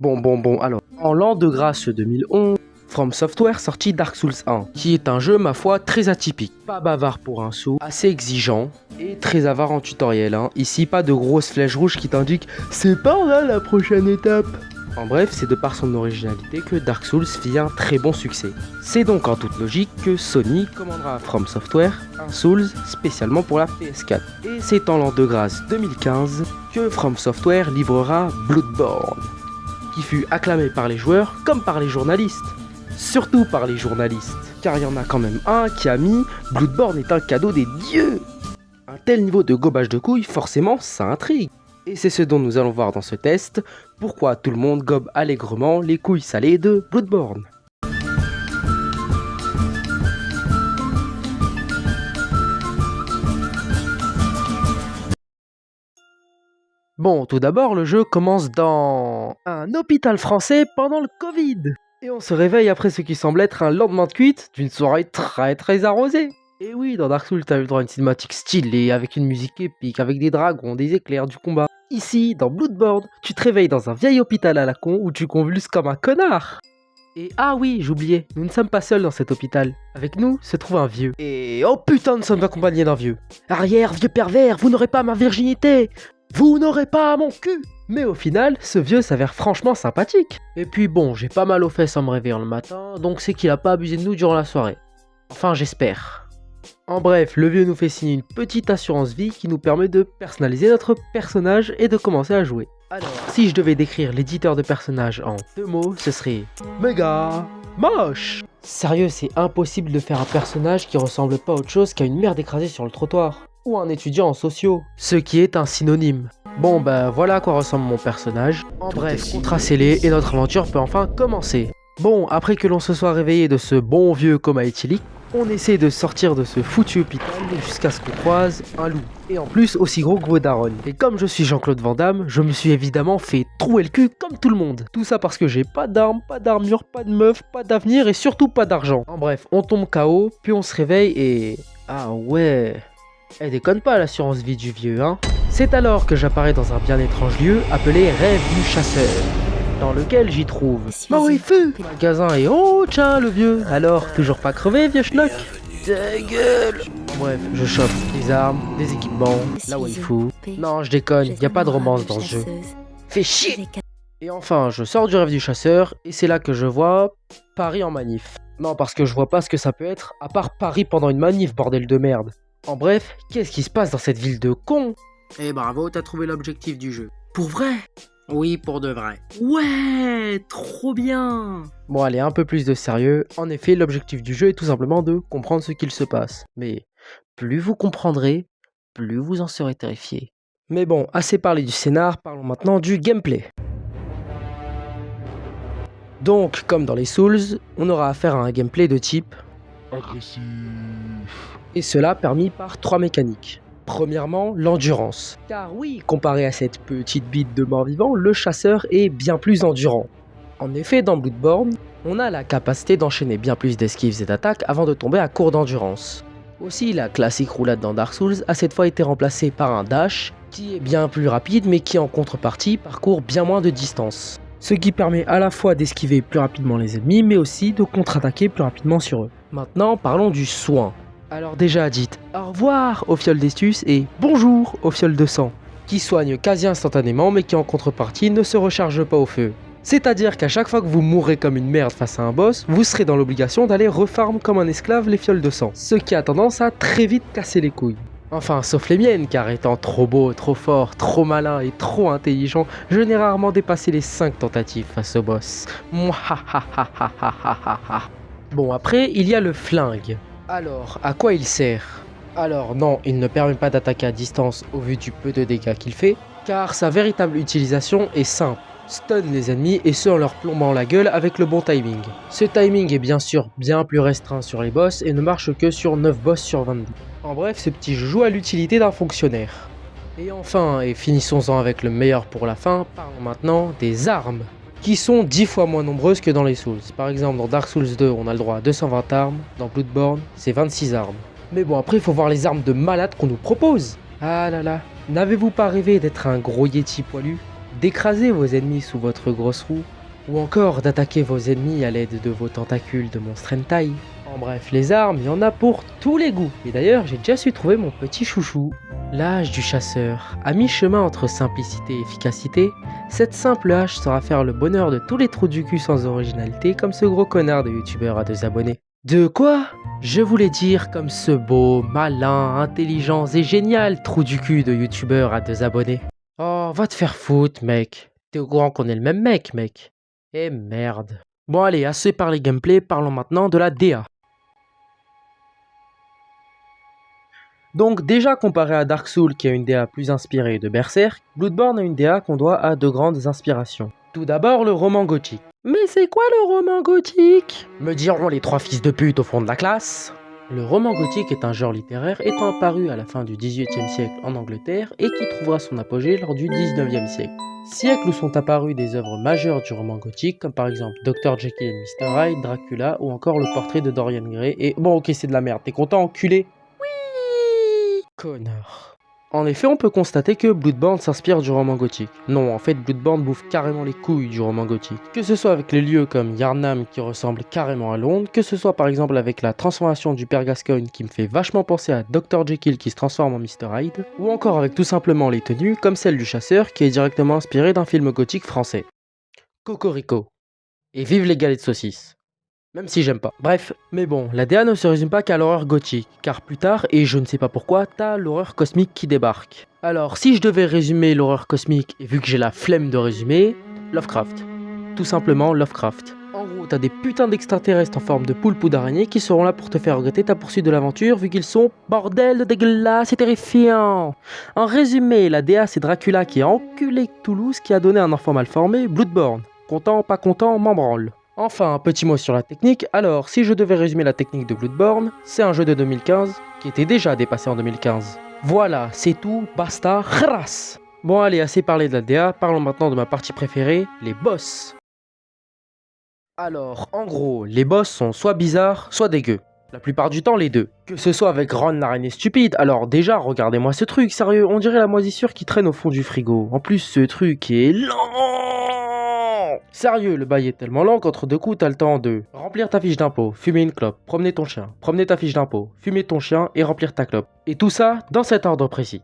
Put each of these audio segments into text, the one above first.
Bon, alors, en l'an de grâce 2011, From Software sortit Dark Souls 1, qui est un jeu, ma foi, très atypique. Pas bavard pour un sou, assez exigeant, et très avare en tutoriel. Ici, pas de grosses flèches rouges qui t'indiquent « C'est par là la prochaine étape !» En bref, c'est de par son originalité que Dark Souls fit un très bon succès. C'est donc en toute logique que Sony commandera à From Software un Souls spécialement pour la PS4. Et c'est en l'an de grâce 2015 que From Software livrera Bloodborne, qui fut acclamé par les joueurs comme par les journalistes. Surtout par les journalistes, car il y en a quand même un qui a mis « Bloodborne est un cadeau des dieux !» Un tel niveau de gobage de couilles, forcément, ça intrigue. Et c'est ce dont nous allons voir dans ce test, pourquoi tout le monde gobe allègrement les couilles salées de Bloodborne. Bon, tout d'abord, le jeu commence dans un hôpital français pendant le Covid. Et on se réveille après ce qui semble être un lendemain de cuite d'une soirée très arrosée. Et oui, dans Dark Souls, t'as eu le droit à une cinématique stylée, avec une musique épique, avec des dragons, des éclairs, du combat. Ici, dans Bloodborne, tu te réveilles dans un vieil hôpital à la con où tu convulses comme un connard. Et ah oui, j'oubliais, nous ne sommes pas seuls dans cet hôpital. Avec nous se trouve un vieux. Et oh putain, nous sommes accompagnés d'un vieux. Arrière, vieux pervers, vous n'aurez pas ma virginité. Vous n'aurez pas mon cul. Mais au final, ce vieux s'avère franchement sympathique. Et puis bon, j'ai pas mal aux fesses en me réveillant le matin, donc c'est qu'il a pas abusé de nous durant la soirée. Enfin, j'espère. En bref, le vieux nous fait signer une petite assurance vie qui nous permet de personnaliser notre personnage et de commencer à jouer. Alors, si je devais décrire l'éditeur de personnage en 2 mots, ce serait méga moche. Sérieux, c'est impossible de faire un personnage qui ressemble pas à autre chose qu'à une merde écrasée sur le trottoir. Ou un étudiant en sociaux, ce qui est un synonyme. Bon bah voilà à quoi ressemble mon personnage. En bref, contrat scellé et notre aventure peut enfin commencer. Bon, après que l'on se soit réveillé de ce bon vieux coma éthylique, on essaie de sortir de ce foutu hôpital jusqu'à ce qu'on croise un loup. Et en plus aussi gros que Vodaron. Et comme je suis Jean-Claude Van Damme, je me suis évidemment fait trouer le cul comme tout le monde. Tout ça parce que j'ai pas d'armes, pas d'armure, pas de meuf, pas d'avenir et surtout pas d'argent. En bref, on tombe KO, puis on se réveille et... Ah ouais... Elle déconne pas l'assurance vie du vieux, hein. C'est alors que j'apparais dans un bien étrange lieu appelé Rêve du Chasseur, dans lequel j'y trouve ma waifu, magasin et oh tiens le vieux, alors toujours pas crevé vieux schnock. Ta gueule. Bref, je chope des armes, des équipements, la waifu. Non je déconne, y a pas de romance dans ce jeu. Fais chier. Et enfin je sors du Rêve du Chasseur et c'est là que je vois Paris en manif. Non parce que je vois pas ce que ça peut être à part Paris pendant une manif bordel de merde. En bref, qu'est-ce qui se passe dans cette ville de cons? Eh bravo, t'as trouvé l'objectif du jeu. Pour vrai? Oui, pour de vrai. Ouais, trop bien. Bon allez, un peu plus de sérieux. En effet, l'objectif du jeu est tout simplement de comprendre ce qu'il se passe. Mais plus vous comprendrez, plus vous en serez terrifié. Mais bon, assez parlé du scénar, parlons maintenant du gameplay. Donc, comme dans les Souls, on aura affaire à un gameplay de type agressif. Et cela permis par 3 mécaniques. Premièrement, l'endurance. Car oui, comparé à cette petite bite de mort-vivant, le chasseur est bien plus endurant. En effet, dans Bloodborne, on a la capacité d'enchaîner bien plus d'esquives et d'attaques avant de tomber à court d'endurance. Aussi, la classique roulade dans Dark Souls a cette fois été remplacée par un dash, qui est bien plus rapide mais qui en contrepartie parcourt bien moins de distance. Ce qui permet à la fois d'esquiver plus rapidement les ennemis, mais aussi de contre-attaquer plus rapidement sur eux. Maintenant, parlons du soin. Alors déjà dites au revoir au fiole d'estus et bonjour au fiole de sang, qui soigne quasi instantanément mais qui en contrepartie ne se recharge pas au feu. C'est-à-dire qu'à chaque fois que vous mourrez comme une merde face à un boss, vous serez dans l'obligation d'aller refarm comme un esclave les fioles de sang, ce qui a tendance à très vite casser les couilles. Enfin, sauf les miennes, car étant trop beau, trop fort, trop malin et trop intelligent, je n'ai rarement dépassé les 5 tentatives face au boss. Bon après, il y a le flingue. Alors, à quoi il sert? Alors non, il ne permet pas d'attaquer à distance au vu du peu de dégâts qu'il fait, car sa véritable utilisation est simple. Stun les ennemis et ce en leur plombant la gueule avec le bon timing. Ce timing est bien sûr bien plus restreint sur les boss et ne marche que sur 9 boss sur 22. En bref, ce petit jeu joue à l'utilité d'un fonctionnaire. Et enfin, et finissons-en avec le meilleur pour la fin, parlons maintenant des armes, qui sont 10 fois moins nombreuses que dans les Souls. Par exemple, dans Dark Souls 2, on a le droit à 220 armes, dans Bloodborne, c'est 26 armes. Mais bon, après, il faut voir les armes de malade qu'on nous propose. Ah là là, n'avez-vous pas rêvé d'être un gros yeti poilu, d'écraser vos ennemis sous votre grosse roue, ou encore d'attaquer vos ennemis à l'aide de vos tentacules de monstre hentai. En bref, les armes, il y en a pour tous les goûts. Et d'ailleurs, j'ai déjà su trouver mon petit chouchou. L'âge du chasseur. À mi-chemin entre simplicité et efficacité, cette simple hache saura faire le bonheur de tous les trous du cul sans originalité comme ce gros connard de youtubeur à 2 abonnés. De quoi? Je voulais dire comme ce beau, malin, intelligent et génial trou du cul de youtubeur à 2 abonnés. Oh, va te faire foutre, mec. T'es au courant qu'on est le même mec. Eh merde. Bon allez, assez parlé gameplay, parlons maintenant de la DA. Donc déjà comparé à Dark Souls qui a une DA plus inspirée de Berserk, Bloodborne a une DA qu'on doit à 2 grandes inspirations. Tout d'abord le roman gothique. Mais c'est quoi le roman gothique? Me diront les 3 fils de pute au fond de la classe. Le roman gothique est un genre littéraire étant apparu à la fin du XVIIIe siècle en Angleterre et qui trouvera son apogée lors du XIXe siècle. Siècle où sont apparues des œuvres majeures du roman gothique comme par exemple Dr Jekyll et Mr Hyde, Dracula ou encore le portrait de Dorian Gray et... Bon ok c'est de la merde, t'es content enculé? Connard. En effet, on peut constater que Bloodborne s'inspire du roman gothique. Non, en fait, Bloodborne bouffe carrément les couilles du roman gothique. Que ce soit avec les lieux comme Yharnam qui ressemble carrément à Londres, que ce soit par exemple avec la transformation du père Gascoigne qui me fait vachement penser à Dr Jekyll qui se transforme en Mr Hyde, ou encore avec tout simplement les tenues comme celle du chasseur qui est directement inspirée d'un film gothique français. Cocorico. Et vive les galets de saucisses. Même si j'aime pas. Bref, mais bon, la DA ne se résume pas qu'à l'horreur gothique, car plus tard, et je ne sais pas pourquoi, t'as l'horreur cosmique qui débarque. Alors, si je devais résumer l'horreur cosmique, et vu que j'ai la flemme de résumer, Lovecraft. Tout simplement Lovecraft. En gros, t'as des putains d'extraterrestres en forme de poulpe ou d'araignée qui seront là pour te faire regretter ta poursuite de l'aventure, vu qu'ils sont bordel de dégueulasse et terrifiants. En résumé, la DA c'est Dracula qui a enculé Toulouse qui a donné un enfant mal formé, Bloodborne. Content, pas content, m'en branle. Enfin, un petit mot sur la technique. Alors, si je devais résumer la technique de Bloodborne, c'est un jeu de 2015 qui était déjà dépassé en 2015. Voilà, c'est tout, basta, khras. Bon allez, assez parlé de la DA, parlons maintenant de ma partie préférée, les boss. Alors, en gros, les boss sont soit bizarres, soit dégueux. La plupart du temps, les deux. Que ce soit avec Ron l'araignée stupide, alors déjà, regardez-moi ce truc, sérieux, on dirait la moisissure qui traîne au fond du frigo. En plus, ce truc est lent. Sérieux, le bail est tellement lent qu'entre 2 coups, t'as le temps de remplir ta fiche d'impôt, fumer une clope, promener ton chien, promener ta fiche d'impôt, fumer ton chien et remplir ta clope. Et tout ça dans cet ordre précis.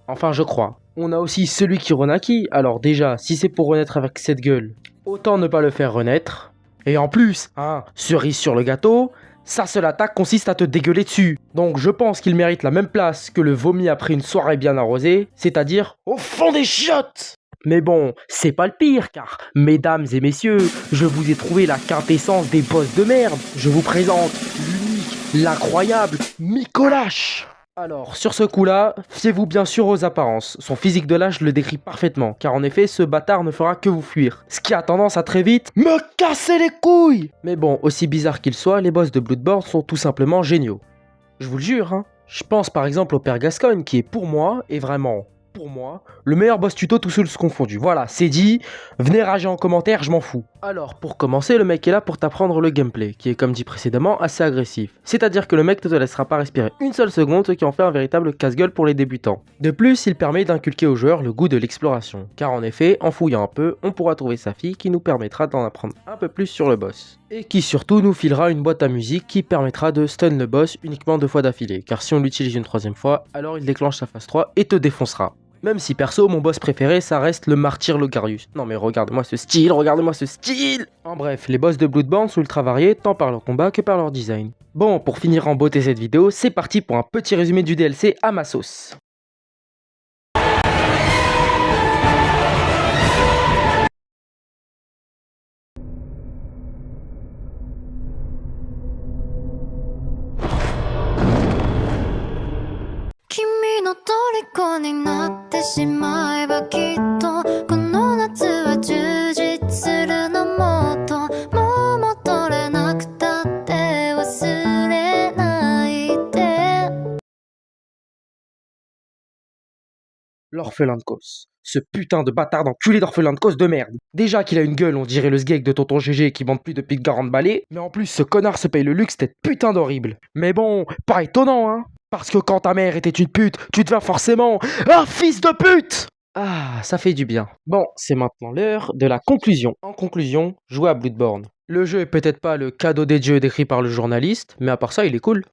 Enfin, je crois. On a aussi celui qui renaquit, alors déjà, si c'est pour renaître avec cette gueule, autant ne pas le faire renaître. Et en plus, cerise sur le gâteau, sa seule attaque consiste à te dégueuler dessus. Donc je pense qu'il mérite la même place que le vomi après une soirée bien arrosée, c'est-à-dire au fond des chiottes. Mais bon, c'est pas le pire, car, mesdames et messieurs, je vous ai trouvé la quintessence des boss de merde. Je vous présente l'unique, l'incroyable Micolash. Alors, sur ce coup-là, fiez-vous bien sûr aux apparences. Son physique de lâche le décrit parfaitement, car en effet, ce bâtard ne fera que vous fuir. Ce qui a tendance à très vite me casser les couilles. Mais bon, aussi bizarre qu'il soit, les boss de Bloodborne sont tout simplement géniaux. Je vous le jure, hein. Je pense par exemple au père Gascoigne, qui est pour moi, et vraiment... pour moi, le meilleur boss tuto tout seul confondu. Voilà, c'est dit, venez rager en commentaire, je m'en fous. Alors, pour commencer, le mec est là pour t'apprendre le gameplay, qui est comme dit précédemment, assez agressif. C'est-à-dire que le mec ne te laissera pas respirer une seule seconde, ce qui en fait un véritable casse-gueule pour les débutants. De plus, il permet d'inculquer aux joueurs le goût de l'exploration, car en effet, en fouillant un peu, on pourra trouver sa fille qui nous permettra d'en apprendre un peu plus sur le boss. Et qui surtout nous filera une boîte à musique qui permettra de stun le boss uniquement 2 fois d'affilée, car si on l'utilise une 3e fois, alors il déclenche sa phase 3 et te défoncera. Même si perso, mon boss préféré, ça reste le martyr Logarius. Non mais regardez-moi ce style, regardez-moi ce style. En bref, les boss de Bloodborne sont ultra variés, tant par leur combat que par leur design. Bon, pour finir en beauté cette vidéo, c'est parti pour un petit résumé du DLC à ma sauce. L'orphelin de Kos. Ce putain de bâtard d'enculé d'orphelin de Kos de merde. Déjà qu'il a une gueule, on dirait le sgeg de tonton GG qui bande plus depuis 40 balais, mais en plus ce connard se paye le luxe d'être putain d'horrible. Mais bon, pas étonnant hein. Parce que quand ta mère était une pute, tu deviens forcément un fils de pute. Ah, ça fait du bien. Bon, c'est maintenant l'heure de la conclusion. En conclusion, jouez à Bloodborne. Le jeu est peut-être pas le cadeau des dieux décrit par le journaliste, mais à part ça, il est cool.